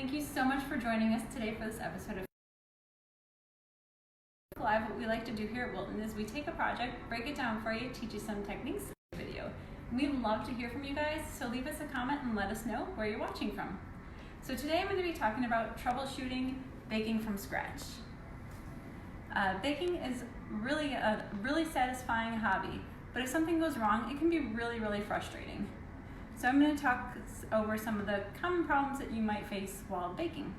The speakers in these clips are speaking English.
Thank you so much for joining us today for this episode of Live. What we like to do here at Wilton is we take a project, break it down for you, teach you some techniques in the video. We'd love to hear from you guys, so leave us a comment and let us know where you're watching from. So today I'm going to be talking about troubleshooting baking from scratch. Baking is really a satisfying hobby, but if something goes wrong, it can be really frustrating. So I'm going to talk over some of the common problems that you might face while baking.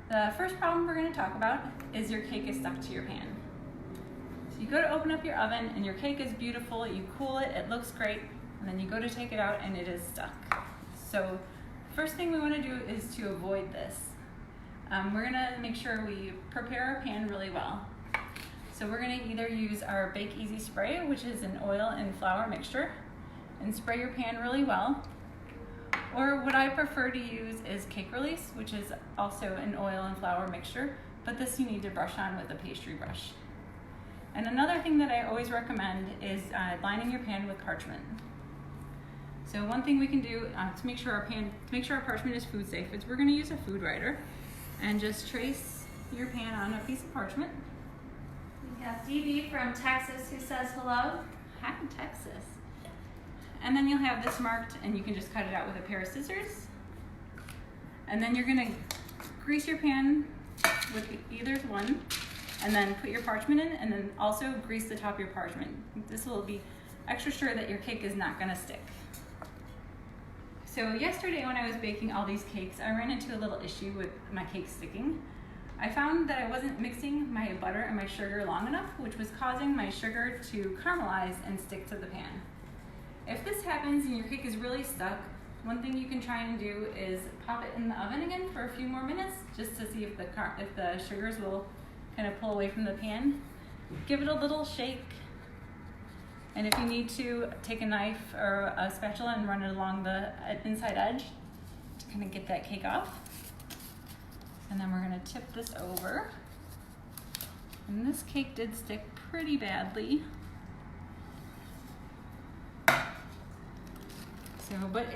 The first problem we're going to talk about is your cake is stuck to your pan. So you go to open up your oven and your cake is beautiful, you cool it, it looks great, and then you go to take it out and it is stuck. So first thing we want to do is to avoid this. We're going to make sure we prepare our pan really well. So we're going to either use our Bake Easy spray, which is an oil and flour mixture, and spray your pan really well. Or what I prefer to use is cake release, which is also an oil and flour mixture, but this you need to brush on with a pastry brush. And another thing that I always recommend is lining your pan with parchment. So one thing we can do to make sure our parchment is food safe is we're going to use a food writer and just trace your pan on a piece of parchment. We have DB from Texas who says hello. Hi, Texas. And then you'll have this marked and you can just cut it out with a pair of scissors. And then you're going to grease your pan with either one and then put your parchment in, and then also grease the top of your parchment. This will be extra sure that your cake is not going to stick. So yesterday when I was baking all these cakes, I ran into a little issue with my cake sticking. I found that I wasn't mixing my butter and my sugar long enough, which was causing my sugar to caramelize and stick to the pan. If this happens and your cake is really stuck, one thing you can try and do is pop it in the oven again for a few more minutes just to see if the sugars will kind of pull away from the pan. Give it a little shake, and if you need to, take a knife or a spatula and run it along the inside edge to kind of get that cake off. And then we're going to tip this over. And this cake did stick pretty badly. But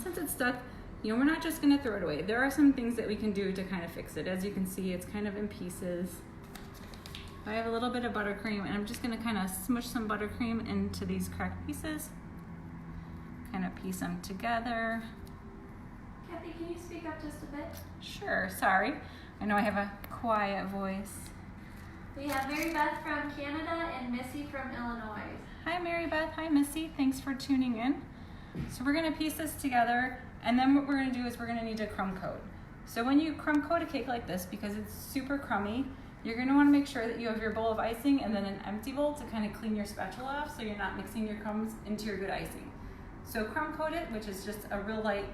since it's stuck, we're not just going to throw it away. There are some things that we can do to kind of fix it. As you can see, it's kind of in pieces. I have a little bit of buttercream, and I'm just going to kind of smush some buttercream into these cracked pieces. Kind of piece them together. Kathy, can you speak up just a bit? Sure, sorry. I know I have a quiet voice. We have Mary Beth from Canada and Missy from Illinois. Hi Mary Beth, hi Missy, thanks for tuning in. So we're going to piece this together, and then what we're going to do is we're going to need to crumb coat. So when you crumb coat a cake like this, because it's super crummy, you're going to want to make sure that you have your bowl of icing and then an empty bowl to kind of clean your spatula off so you're not mixing your crumbs into your good icing. So crumb coat it, which is just a real light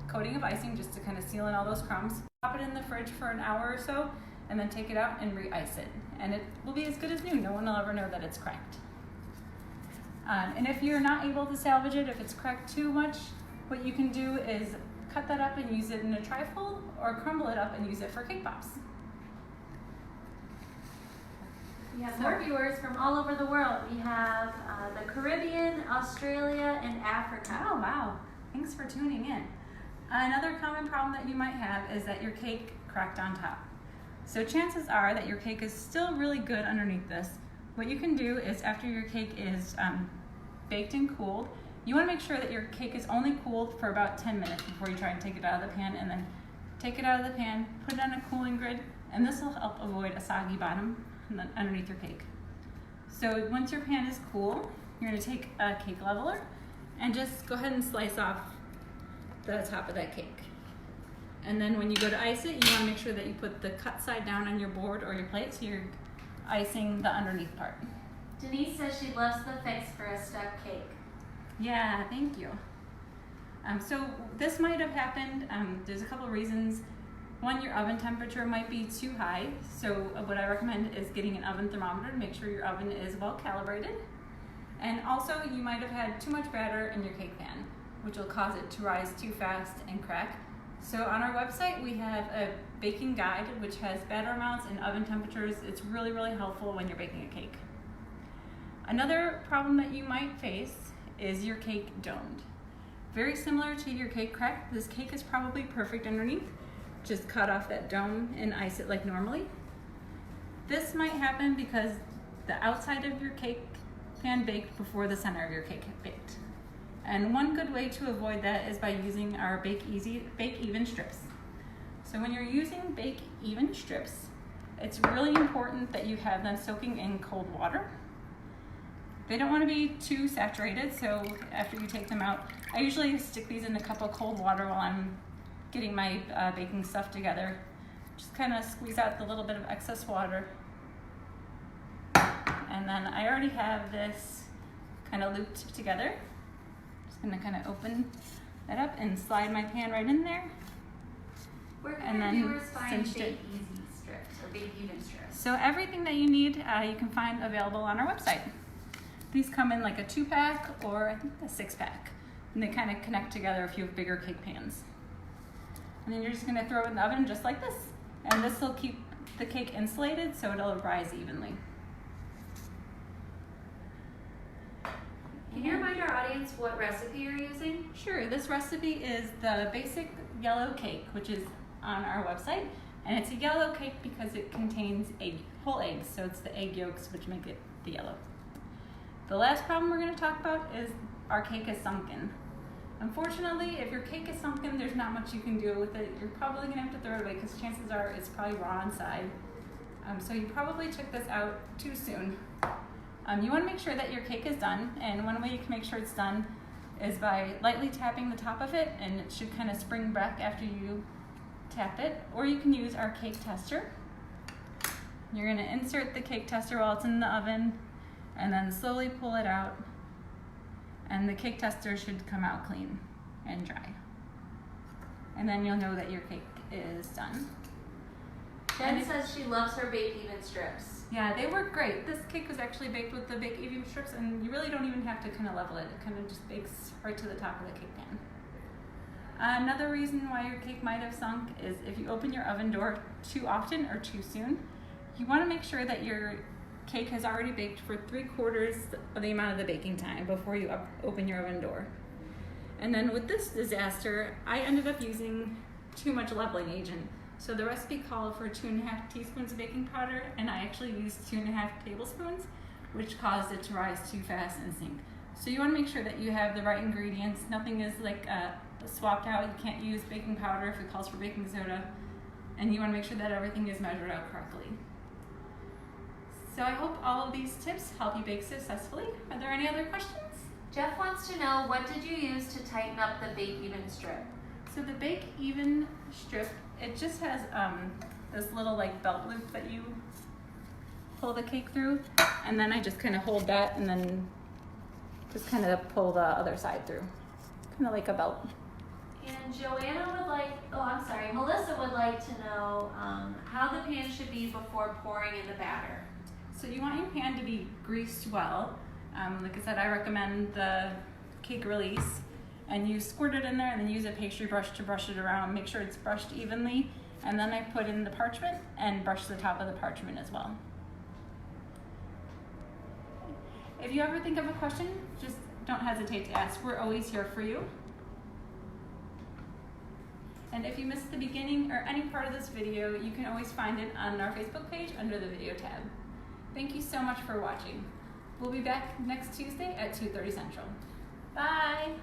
coating of icing just to kind of seal in all those crumbs. Pop it in the fridge for an hour or so, and then take it out and re-ice it. And it will be as good as new. No one will ever know that it's cracked. And if you're not able to salvage it, if it's cracked too much, what you can do is cut that up and use it in a trifle, or crumble it up and use it for cake pops. We have more viewers from all over the world. We have the Caribbean, Australia, and Africa. Oh, wow. Thanks for tuning in. Another common problem that you might have is that your cake cracked on top. So chances are that your cake is still really good underneath this. What you can do is after your cake is baked and cooled, you want to make sure that your cake is only cooled for about 10 minutes before you try and take it out of the pan, and then take it out of the pan, put it on a cooling grid, and this will help avoid a soggy bottom underneath your cake. So once your pan is cool, you're going to take a cake leveler and just go ahead and slice off the top of that cake. And then when you go to ice it, you want to make sure that you put the cut side down on your board or your plate so you're icing the underneath part. Denise says she loves the fix for a stuck cake. Yeah, thank you. So this might have happened. There's a couple of reasons. One, your oven temperature might be too high. So what I recommend is getting an oven thermometer to make sure your oven is well calibrated. And also you might have had too much batter in your cake pan, which will cause it to rise too fast and crack. So on our website, we have a baking guide which has batter amounts and oven temperatures. It's really helpful when you're baking a cake. Another problem that you might face is your cake domed. Very similar to your cake crack, this cake is probably perfect underneath. Just cut off that dome and ice it like normally. This might happen because the outside of your cake pan baked before the center of your cake baked. And one good way to avoid that is by using our Bake Even strips. So when you're using Bake Even strips, it's really important that you have them soaking in cold water. They don't want to be too saturated, so after you take them out, I usually stick these in a cup of cold water while I'm getting my baking stuff together. Just kind of squeeze out the little bit of excess water. And then I already have this kind of looped together. Just gonna kind of open that up and slide my pan right in there. Where can our viewers find Bake Easy strips or Bake Even strips? So everything that you need, you can find available on our website. These come in like a 2-pack or I think a 6-pack. And they kind of connect together if you have bigger cake pans. And then you're just gonna throw it in the oven just like this. And this will keep the cake insulated so it'll rise evenly. Can you remind our audience what recipe you're using? Sure, this recipe is the basic yellow cake, which is on our website. And it's a yellow cake because it contains whole eggs, so it's the egg yolks which make it the yellow. The last problem we're going to talk about is our cake is sunken. Unfortunately, if your cake is sunken, there's not much you can do with it. You're probably going to have to throw it away because chances are it's probably raw inside. So you probably took this out too soon. You want to make sure that your cake is done, and one way you can make sure it's done is by lightly tapping the top of it, and it should kind of spring back after you tap it, or you can use our cake tester. You're going to insert the cake tester while it's in the oven, and then slowly pull it out, and the cake tester should come out clean and dry. And then you'll know that your cake is done. Jen says she loves her Bake Even strips. Yeah, they work great. This cake was actually baked with the Bake Even strips, and you really don't even have to kind of level it. It kind of just bakes right to the top of the cake pan. Another reason why your cake might have sunk is if you open your oven door too often or too soon. You want to make sure that your cake has already baked for 3/4 of the amount of the baking time before you open your oven door. And then with this disaster, I ended up using too much leveling agent. So the recipe called for 2.5 teaspoons of baking powder, and I actually used 2.5 tablespoons, which caused it to rise too fast and sink. So you want to make sure that you have the right ingredients. Nothing is like swapped out. You can't use baking powder if it calls for baking soda. And you want to make sure that everything is measured out correctly. So I hope all of these tips help you bake successfully. Are there any other questions? Jeff wants to know, what did you use to tighten up the Bake Even strip? So the Bake Even strip, it just has this little like belt loop that you pull the cake through, and then I just kind of hold that and then just kind of pull the other side through, kind of like a belt. And Melissa would like to know how the pan should be before pouring in the batter. So you want your pan to be greased well. Like I said, I recommend the cake release, and you squirt it in there and then use a pastry brush to brush it around, make sure it's brushed evenly, and then I put in the parchment and brush the top of the parchment as well. If you ever think of a question, just don't hesitate to ask. We're always here for you. And if you missed the beginning or any part of this video, you can always find it on our Facebook page under the video tab. Thank you so much for watching. We'll be back next Tuesday at 2:30 Central. Bye!